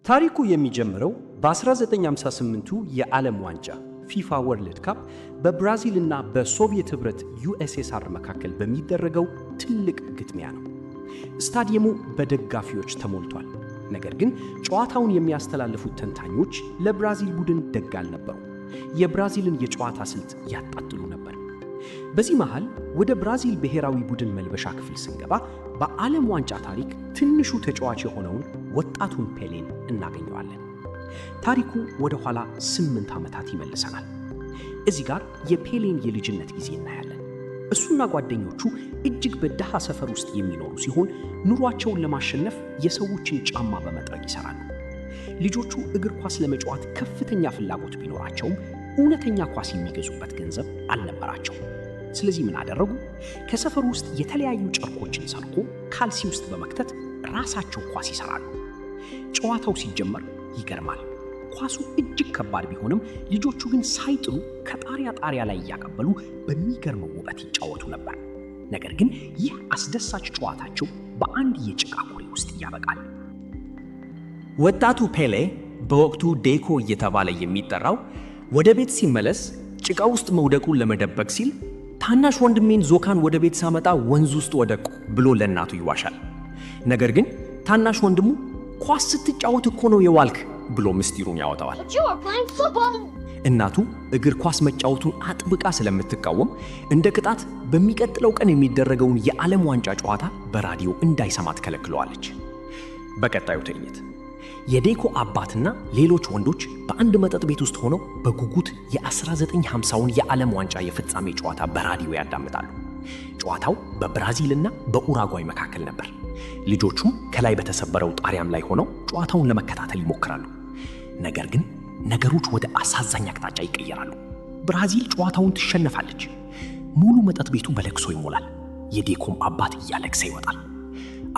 ታሪኩ የሚጀምረው በ1958ቱ የዓለም ዋንጫ ፊፋ ወርልድ ካፕ በብራዚልና በሶቪየት ኅብረት ዩኤስኤስአር መካከል በሚደረገው ትልቅ ግጥሚያ ነው። ስታዲየሙ በደጋፊዎች ተሞልቷል። ነገር ግን ጨዋታውን የሚያስተላልፉት ተንታኞች ለብራዚል ቡድን ደግ አልነበሩ። የብራዚልን የጨዋታ ስልት ያጣጥሉ ነበር። በዚህ መሃል ወደ ብራዚል ብሔራዊ ቡድን መልበሻ ክፍል ስንገባ በዓለም ዋንጫ ታሪክ ትንሹ ተጫዋች የሆነውን ወጣቱን ፔሌን እናገኘዋለን። ታሪኩ ወደ ኋላ 8 ዓመታት ይመልሰናል። እዚህ ጋር የፔሌን የልጅነት ጊዜ እናያለን። እሱና ጓደኞቹ እጅግ በደሃ ሰፈር ውስጥ የሚኖሩ ሲሆን ኑሯቸውን ለማሸነፍ የሰዎችን ጫማ በመጥረግ ይሰራሉ። ልጆቹ እግር ኳስ ለመጫወት ከፍተኛ ፍላጎት ቢኖራቸውም እውነተኛ ኳስ የሚገዙበት ገንዘብ አልነበራቸውም። ስለዚህ ምን አደረጉ? ከሰፈሩ ውስጥ የተለያዩ ጨርቆችን ሰርቆ ካልሲ ውስጥ በመክተት ራሳቸው ኳስ ይሰራሉ። ጨዋታው ሲጀመር ይገርማል። ኳሱ እጅግ ከባድ ቢሆንም ልጆቹ ግን ሳይጥሉ ከጣሪያ ጣሪያ ላይ እያቀበሉ በሚገርመው ውበት ይጫወቱ ነበር። ነገር ግን ይህ አስደሳች ጨዋታቸው በአንድ የጭቃ ኩሬ ውስጥ ያበቃል። ወጣቱ ፔሌ በወቅቱ ዴኮ እየተባለ የሚጠራው ወደ ቤት ሲመለስ ጭቃ ውስጥ መውደቁን ለመደበቅ ሲል ታናሽ ወንድሜን ዞካን ወደ ቤት ሳመጣ ወንዝ ውስጥ ወደቁ ብሎ ለእናቱ ይዋሻል። ነገር ግን ታናሽ ወንድሙ ኳስ ስትጫወት እኮ ነው የዋልክ ብሎ ምስጢሩን ያወጣዋል። እናቱ እግር ኳስ መጫወቱን አጥብቃ ስለምትቃወም እንደ ቅጣት በሚቀጥለው ቀን የሚደረገውን የዓለም ዋንጫ ጨዋታ በራዲዮ እንዳይሰማ ትከለክለዋለች። በቀጣዩ ትዕይንት የዴኮ አባትና ሌሎች ወንዶች በአንድ መጠጥ ቤት ውስጥ ሆነው በጉጉት የ1950ውን የዓለም ዋንጫ የፍጻሜ ጨዋታ በራዲዮ ያዳምጣሉ። ጨዋታው በብራዚልና በኡራጓይ መካከል ነበር። ልጆቹም ከላይ በተሰበረው ጣሪያም ላይ ሆነው ጨዋታውን ለመከታተል ይሞክራሉ። ነገር ግን ነገሮች ወደ አሳዛኝ አቅጣጫ ይቀየራሉ። ብራዚል ጨዋታውን ትሸነፋለች። ሙሉ መጠጥ ቤቱ በለቅሶ ይሞላል። የዴኮም አባት እያለቀሰ ይወጣል።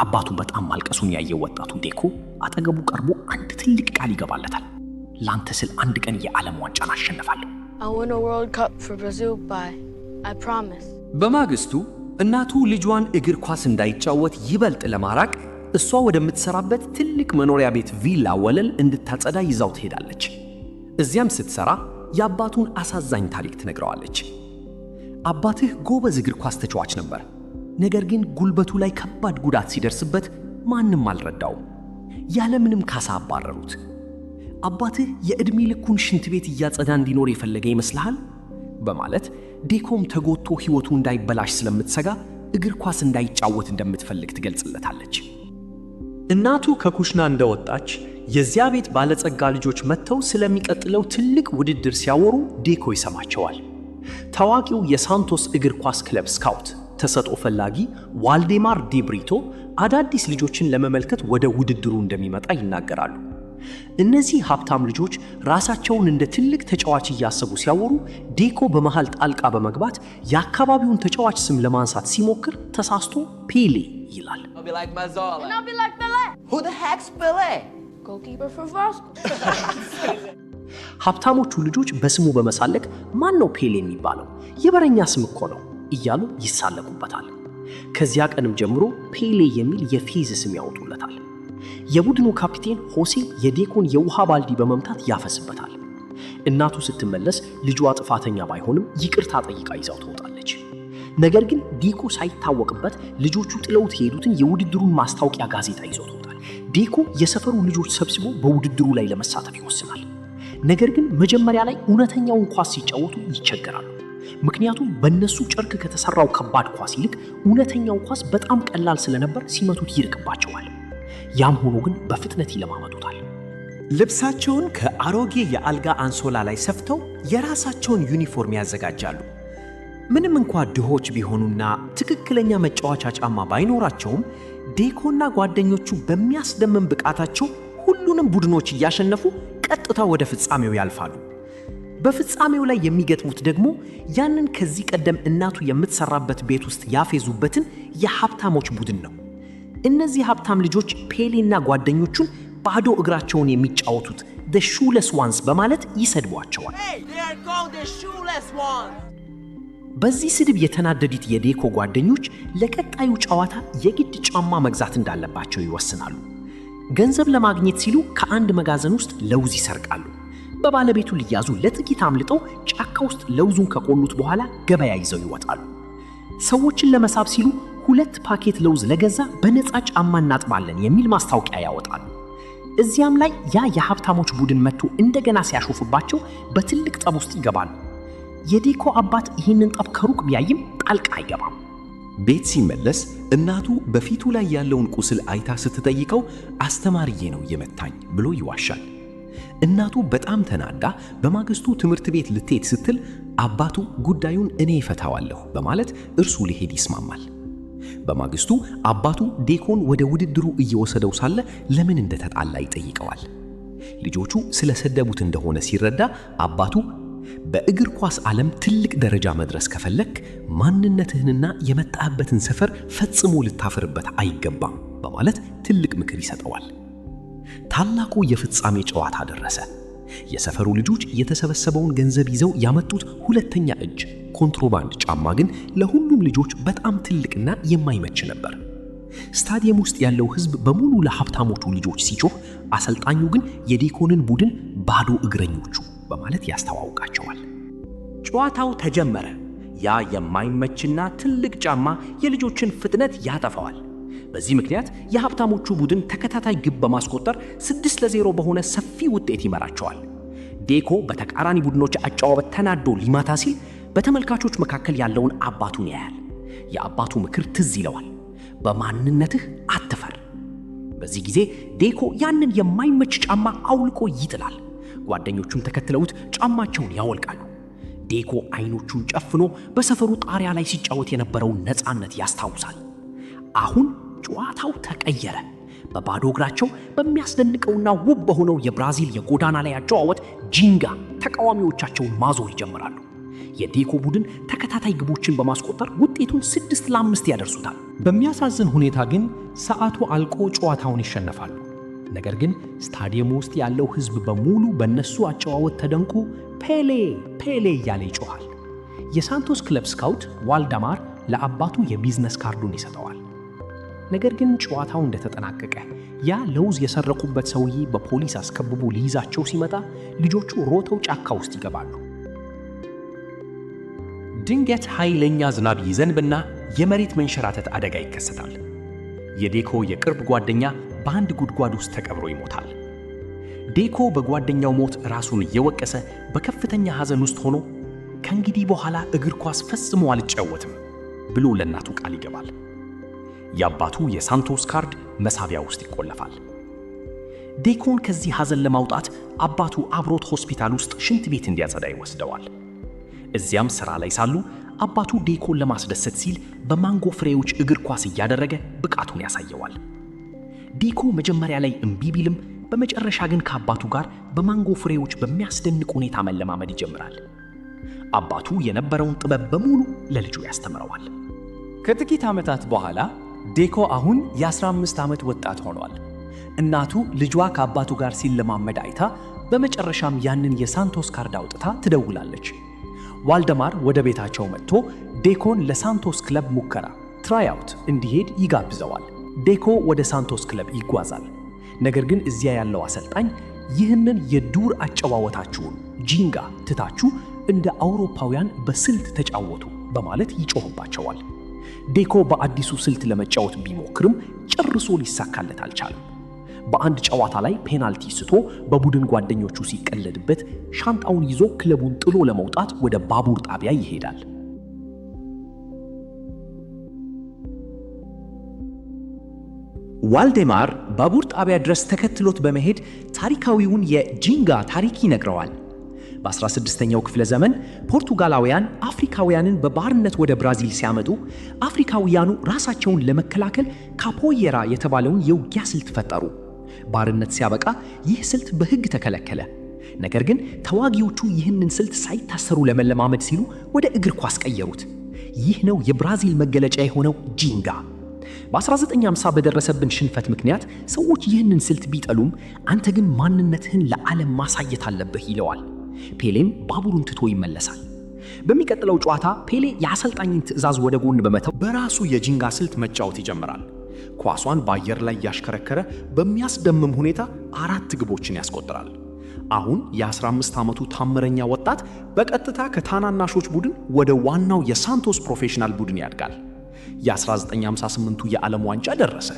አባቱ በጣም ማልቀሱን ያየው ወጣቱ ዴኮ አጠገቡ ቀርቦ አንድ ትልቅ ቃል ይገባለታል። ላንተ ስል አንድ ቀን የዓለም ዋንጫን አሸንፋለሁ። በማግስቱ እናቱ ልጇን እግር ኳስ እንዳይጫወት ይበልጥ ለማራቅ እሷ ወደምትሰራበት ትልቅ መኖሪያ ቤት ቪላ ወለል እንድታጸዳ ይዛው ትሄዳለች። እዚያም ስትሰራ የአባቱን አሳዛኝ ታሪክ ትነግረዋለች። አባትህ ጎበዝ እግር ኳስ ተጫዋች ነበር። ነገር ግን ጉልበቱ ላይ ከባድ ጉዳት ሲደርስበት ማንም አልረዳውም። ያለምንም ካሳ አባረሩት። አባትህ የዕድሜ ልኩን ሽንት ቤት እያጸዳ እንዲኖር የፈለገ ይመስልሃል? በማለት ዴኮም ተጎድቶ ሕይወቱ እንዳይበላሽ ስለምትሰጋ እግር ኳስ እንዳይጫወት እንደምትፈልግ ትገልጽለታለች። እናቱ ከኩሽና እንደወጣች የዚያ ቤት ባለጸጋ ልጆች መጥተው ስለሚቀጥለው ትልቅ ውድድር ሲያወሩ ዴኮ ይሰማቸዋል። ታዋቂው የሳንቶስ እግር ኳስ ክለብ ስካውት ተሰጥኦ ፈላጊ ዋልዴማር ዲብሪቶ አዳዲስ ልጆችን ለመመልከት ወደ ውድድሩ እንደሚመጣ ይናገራሉ። እነዚህ ሀብታም ልጆች ራሳቸውን እንደ ትልቅ ተጫዋች እያሰቡ ሲያወሩ ዴኮ በመሃል ጣልቃ በመግባት የአካባቢውን ተጫዋች ስም ለማንሳት ሲሞክር ተሳስቶ ፔሌ ይላል። ሀብታሞቹ ልጆች በስሙ በመሳለቅ ማን ነው ፔሌ የሚባለው? የበረኛ ስም እኮ ነው እያሉ ይሳለቁበታል። ከዚያ ቀንም ጀምሮ ፔሌ የሚል የፌዝ ስም ያወጡለታል። የቡድኑ ካፒቴን ሆሴ የዴኮን የውሃ ባልዲ በመምታት ያፈስበታል። እናቱ ስትመለስ ልጇ ጥፋተኛ ባይሆንም ይቅርታ ጠይቃ ይዛው ትወጣለች። ነገር ግን ዴኮ ሳይታወቅበት ልጆቹ ጥለውት የሄዱትን የውድድሩን ማስታወቂያ ጋዜጣ ይዞ ትወጣል። ዴኮ የሰፈሩ ልጆች ሰብስቦ በውድድሩ ላይ ለመሳተፍ ይወስናል። ነገር ግን መጀመሪያ ላይ እውነተኛውን ኳስ ሲጫወቱ ይቸገራሉ። ምክንያቱም በእነሱ ጨርቅ ከተሰራው ከባድ ኳስ ይልቅ እውነተኛው ኳስ በጣም ቀላል ስለነበር ሲመቱት ይርቅባቸዋል። ያም ሆኖ ግን በፍጥነት ይለማመዱታል። ልብሳቸውን ከአሮጌ የአልጋ አንሶላ ላይ ሰፍተው የራሳቸውን ዩኒፎርም ያዘጋጃሉ። ምንም እንኳ ድሆች ቢሆኑና ትክክለኛ መጫወቻ ጫማ ባይኖራቸውም ዴኮና ጓደኞቹ በሚያስደምም ብቃታቸው ሁሉንም ቡድኖች እያሸነፉ ቀጥታ ወደ ፍጻሜው ያልፋሉ። በፍጻሜው ላይ የሚገጥሙት ደግሞ ያንን ከዚህ ቀደም እናቱ የምትሰራበት ቤት ውስጥ ያፌዙበትን የሀብታሞች ቡድን ነው። እነዚህ ሀብታም ልጆች ፔሌና ጓደኞቹን ባዶ እግራቸውን የሚጫወቱት the shoeless ones በማለት ይሰድቧቸዋል። በዚህ ስድብ የተናደዱት የዴኮ ጓደኞች ለቀጣዩ ጨዋታ የግድ ጫማ መግዛት እንዳለባቸው ይወስናሉ። ገንዘብ ለማግኘት ሲሉ ከአንድ መጋዘን ውስጥ ለውዝ ይሰርቃሉ። በባለቤቱ ሊያዙ ለጥቂት አምልጠው ጫካ ውስጥ ለውዙን ከቆሉት በኋላ ገበያ ይዘው ይወጣሉ። ሰዎችን ለመሳብ ሲሉ 2 ፓኬት ለውዝ ለገዛ በነፃ ጫማ እናጥባለን የሚል ማስታወቂያ ያወጣሉ። እዚያም ላይ ያ የሀብታሞች ቡድን መጥቶ እንደገና ሲያሾፍባቸው በትልቅ ጠብ ውስጥ ይገባሉ። የዴኮ አባት ይህንን ጠብ ከሩቅ ቢያይም ጣልቃ አይገባም። ቤት ሲመለስ እናቱ በፊቱ ላይ ያለውን ቁስል አይታ ስትጠይቀው አስተማሪዬ ነው የመታኝ ብሎ ይዋሻል። እናቱ በጣም ተናዳ በማግስቱ ትምህርት ቤት ልትሄድ ስትል አባቱ ጉዳዩን እኔ እፈታዋለሁ በማለት እርሱ ሊሄድ ይስማማል። በማግስቱ አባቱ ዴኮን ወደ ውድድሩ እየወሰደው ሳለ ለምን እንደተጣላ ይጠይቀዋል። ልጆቹ ስለሰደቡት እንደሆነ ሲረዳ አባቱ በእግር ኳስ ዓለም ትልቅ ደረጃ መድረስ ከፈለክ ማንነትህንና የመጣህበትን ሰፈር ፈጽሞ ልታፈርበት አይገባም በማለት ትልቅ ምክር ይሰጠዋል። ታላቁ የፍጻሜ ጨዋታ ደረሰ። የሰፈሩ ልጆች የተሰበሰበውን ገንዘብ ይዘው ያመጡት ሁለተኛ እጅ ኮንትሮባንድ ጫማ ግን ለሁሉም ልጆች በጣም ትልቅና የማይመች ነበር። ስታዲየም ውስጥ ያለው ሕዝብ በሙሉ ለሀብታሞቹ ልጆች ሲጮህ፣ አሰልጣኙ ግን የዴኮንን ቡድን ባዶ እግረኞቹ በማለት ያስተዋውቃቸዋል። ጨዋታው ተጀመረ። ያ የማይመችና ትልቅ ጫማ የልጆችን ፍጥነት ያጠፋዋል። በዚህ ምክንያት የሀብታሞቹ ቡድን ተከታታይ ግብ በማስቆጠር 6-0 በሆነ ሰፊ ውጤት ይመራቸዋል። ዴኮ በተቃራኒ ቡድኖች አጨዋወት ተናዶ ሊማታ ሲል በተመልካቾች መካከል ያለውን አባቱን ያያል። የአባቱ ምክር ትዝ ይለዋል። በማንነትህ አትፈር። በዚህ ጊዜ ዴኮ ያንን የማይመች ጫማ አውልቆ ይጥላል። ጓደኞቹም ተከትለውት ጫማቸውን ያወልቃሉ። ዴኮ አይኖቹን ጨፍኖ በሰፈሩ ጣሪያ ላይ ሲጫወት የነበረውን ነፃነት ያስታውሳል። አሁን ጨዋታው ተቀየረ። በባዶ እግራቸው በሚያስደንቀውና ውብ በሆነው የብራዚል የጎዳና ላይ አጨዋወት ጂንጋ ተቃዋሚዎቻቸውን ማዞር ይጀምራሉ። የዴኮ ቡድን ተከታታይ ግቦችን በማስቆጠር ውጤቱን 6-5 ያደርሱታል። በሚያሳዝን ሁኔታ ግን ሰዓቱ አልቆ ጨዋታውን ይሸነፋሉ። ነገር ግን ስታዲየሙ ውስጥ ያለው ሕዝብ በሙሉ በእነሱ አጨዋወት ተደንቆ ፔሌ ፔሌ እያለ ይጮኻል። የሳንቶስ ክለብ ስካውት ዋልደማር ለአባቱ የቢዝነስ ካርዱን ይሰጠዋል። ነገር ግን ጨዋታው እንደተጠናቀቀ ያ ለውዝ የሰረቁበት ሰውዬ በፖሊስ አስከብቦ ሊይዛቸው ሲመጣ ልጆቹ ሮጠው ጫካ ውስጥ ይገባሉ። ድንገት ኃይለኛ ዝናብ ይዘንብና የመሬት መንሸራተት አደጋ ይከሰታል። የዴኮ የቅርብ ጓደኛ በአንድ ጉድጓድ ውስጥ ተቀብሮ ይሞታል። ዴኮ በጓደኛው ሞት ራሱን እየወቀሰ በከፍተኛ ሐዘን ውስጥ ሆኖ ከእንግዲህ በኋላ እግር ኳስ ፈጽሞ አልጫወትም ብሎ ለእናቱ ቃል ይገባል። የአባቱ የሳንቶስ ካርድ መሳቢያ ውስጥ ይቆለፋል። ዴኮን ከዚህ ሐዘን ለማውጣት አባቱ አብሮት ሆስፒታል ውስጥ ሽንት ቤት እንዲያጸዳ ይወስደዋል። እዚያም ሥራ ላይ ሳሉ አባቱ ዴኮን ለማስደሰት ሲል በማንጎ ፍሬዎች እግር ኳስ እያደረገ ብቃቱን ያሳየዋል። ዴኮ መጀመሪያ ላይ እምቢ ቢልም በመጨረሻ ግን ከአባቱ ጋር በማንጎ ፍሬዎች በሚያስደንቅ ሁኔታ መለማመድ ይጀምራል። አባቱ የነበረውን ጥበብ በሙሉ ለልጁ ያስተምረዋል። ከጥቂት ዓመታት በኋላ ዴኮ አሁን የ15 ዓመት ወጣት ሆኗል። እናቱ ልጇ ከአባቱ ጋር ሲለማመድ አይታ በመጨረሻም ያንን የሳንቶስ ካርድ አውጥታ ትደውላለች። ዋልደማር ወደ ቤታቸው መጥቶ ዴኮን ለሳንቶስ ክለብ ሙከራ ትራይአውት እንዲሄድ ይጋብዘዋል። ዴኮ ወደ ሳንቶስ ክለብ ይጓዛል። ነገር ግን እዚያ ያለው አሰልጣኝ ይህንን የዱር አጨዋወታችሁን ጂንጋ ትታችሁ እንደ አውሮፓውያን በስልት ተጫወቱ በማለት ይጮህባቸዋል። ዴኮ በአዲሱ ስልት ለመጫወት ቢሞክርም ጨርሶ ሊሳካለት አልቻለም። በአንድ ጨዋታ ላይ ፔናልቲ ስቶ በቡድን ጓደኞቹ ሲቀለድበት ሻንጣውን ይዞ ክለቡን ጥሎ ለመውጣት ወደ ባቡር ጣቢያ ይሄዳል። ዋልዴማር ባቡር ጣቢያ ድረስ ተከትሎት በመሄድ ታሪካዊውን የጂንጋ ታሪክ ይነግረዋል። በ16ኛው ክፍለ ዘመን ፖርቱጋላውያን አፍሪካውያንን በባርነት ወደ ብራዚል ሲያመጡ አፍሪካውያኑ ራሳቸውን ለመከላከል ካፖየራ የተባለውን የውጊያ ስልት ፈጠሩ። ባርነት ሲያበቃ ይህ ስልት በሕግ ተከለከለ። ነገር ግን ተዋጊዎቹ ይህንን ስልት ሳይታሰሩ ለመለማመድ ሲሉ ወደ እግር ኳስ ቀየሩት። ይህ ነው የብራዚል መገለጫ የሆነው ጂንጋ። በ1950 በደረሰብን ሽንፈት ምክንያት ሰዎች ይህንን ስልት ቢጠሉም አንተ ግን ማንነትህን ለዓለም ማሳየት አለብህ ይለዋል። ፔሌም ባቡሩን ትቶ ይመለሳል። በሚቀጥለው ጨዋታ ፔሌ የአሰልጣኝን ትዕዛዝ ወደ ጎን በመተው በራሱ የጂንጋ ስልት መጫወት ይጀምራል። ኳሷን በአየር ላይ ያሽከረከረ በሚያስደምም ሁኔታ 4 ግቦችን ያስቆጥራል። አሁን የ15 ዓመቱ ታምረኛ ወጣት በቀጥታ ከታናናሾች ቡድን ወደ ዋናው የሳንቶስ ፕሮፌሽናል ቡድን ያድጋል። የ1958ቱ የዓለም ዋንጫ ደረሰ።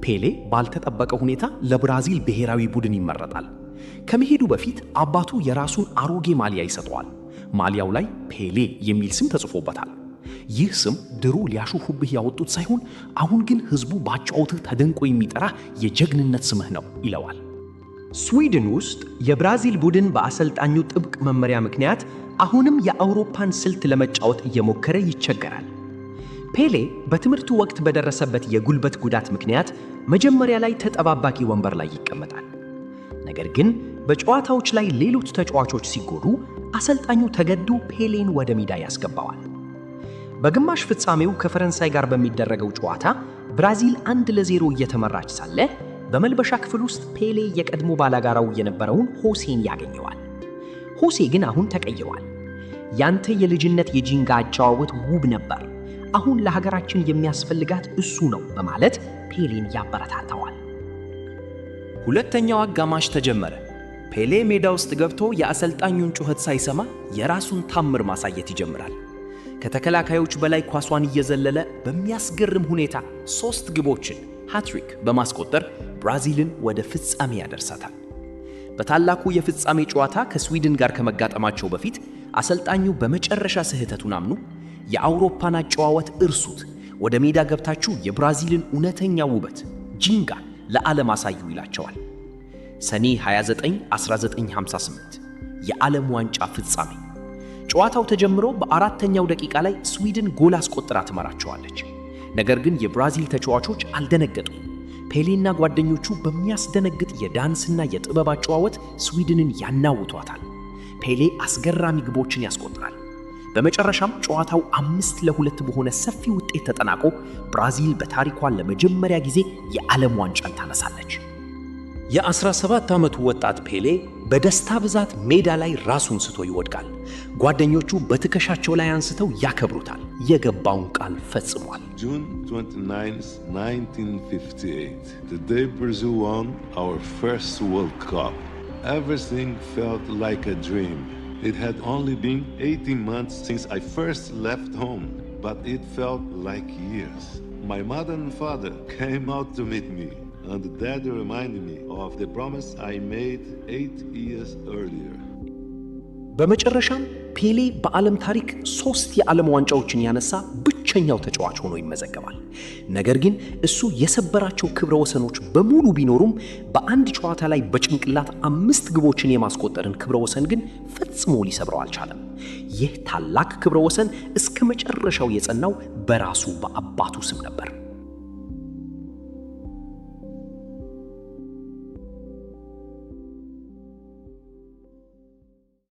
ፔሌ ባልተጠበቀ ሁኔታ ለብራዚል ብሔራዊ ቡድን ይመረጣል። ከመሄዱ በፊት አባቱ የራሱን አሮጌ ማሊያ ይሰጠዋል። ማሊያው ላይ ፔሌ የሚል ስም ተጽፎበታል። ይህ ስም ድሮ ሊያሹፉብህ ያወጡት ሳይሆን አሁን ግን ሕዝቡ ባጫወትህ ተደንቆ የሚጠራ የጀግንነት ስምህ ነው ይለዋል። ስዊድን ውስጥ የብራዚል ቡድን በአሰልጣኙ ጥብቅ መመሪያ ምክንያት አሁንም የአውሮፓን ስልት ለመጫወት እየሞከረ ይቸገራል። ፔሌ በትምህርቱ ወቅት በደረሰበት የጉልበት ጉዳት ምክንያት መጀመሪያ ላይ ተጠባባቂ ወንበር ላይ ይቀመጣል። ነገር ግን በጨዋታዎች ላይ ሌሎች ተጫዋቾች ሲጎዱ አሰልጣኙ ተገዶ ፔሌን ወደ ሜዳ ያስገባዋል። በግማሽ ፍጻሜው ከፈረንሳይ ጋር በሚደረገው ጨዋታ ብራዚል 1-0 እየተመራች ሳለ በመልበሻ ክፍል ውስጥ ፔሌ የቀድሞ ባላጋራው የነበረውን ሆሴን ያገኘዋል። ሆሴ ግን አሁን ተቀይሯል። ያንተ የልጅነት የጂንጋ አጨዋወት ውብ ነበር፣ አሁን ለሀገራችን የሚያስፈልጋት እሱ ነው በማለት ፔሌን ያበረታታዋል። ሁለተኛው አጋማሽ ተጀመረ። ፔሌ ሜዳ ውስጥ ገብቶ የአሰልጣኙን ጩኸት ሳይሰማ የራሱን ታምር ማሳየት ይጀምራል። ከተከላካዮች በላይ ኳሷን እየዘለለ በሚያስገርም ሁኔታ 3 ግቦችን ሃትሪክ በማስቆጠር ብራዚልን ወደ ፍጻሜ ያደርሳታል። በታላቁ የፍጻሜ ጨዋታ ከስዊድን ጋር ከመጋጠማቸው በፊት አሰልጣኙ በመጨረሻ ስህተቱን አምኑ የአውሮፓን አጨዋወት እርሱት፣ ወደ ሜዳ ገብታችሁ የብራዚልን እውነተኛ ውበት ጂንጋ ለዓለም አሳዩ ይላቸዋል። ሰኔ 29 1958 የዓለም ዋንጫ ፍጻሜ። ጨዋታው ተጀምሮ በአራተኛው ደቂቃ ላይ ስዊድን ጎል አስቆጥራ ትመራቸዋለች። ነገር ግን የብራዚል ተጫዋቾች አልደነገጡም። ፔሌና ጓደኞቹ በሚያስደነግጥ የዳንስና የጥበብ አጨዋወት ስዊድንን ያናውቷታል። ፔሌ አስገራሚ ግቦችን ያስቆጥራል። በመጨረሻም ጨዋታው 5-2 በሆነ ሰፊ ውጤት ተጠናቆ ብራዚል በታሪኳ ለመጀመሪያ ጊዜ የዓለም ዋንጫን ታነሳለች። የ17 ዓመቱ ወጣት ፔሌ በደስታ ብዛት ሜዳ ላይ ራሱን ስቶ ይወድቃል። ጓደኞቹ በትከሻቸው ላይ አንስተው ያከብሩታል። የገባውን ቃል ፈጽሟል። June 29, 1958, the day Brazil won our first World Cup. Everything felt like a dream. It had only been 18 months since I first left home, but it felt like years. My mother and father came out to meet me, and Dad reminded me of the promise I made 8 years earlier. በመጨረሻም ፔሌ በዓለም ታሪክ 3 የዓለም ዋንጫዎችን ያነሳ ብቸኛው ተጫዋች ሆኖ ይመዘገባል። ነገር ግን እሱ የሰበራቸው ክብረ ወሰኖች በሙሉ ቢኖሩም በአንድ ጨዋታ ላይ በጭንቅላት 5 ግቦችን የማስቆጠርን ክብረ ወሰን ግን ፈጽሞ ሊሰብረው አልቻለም። ይህ ታላቅ ክብረ ወሰን እስከ መጨረሻው የጸናው በራሱ በአባቱ ስም ነበር።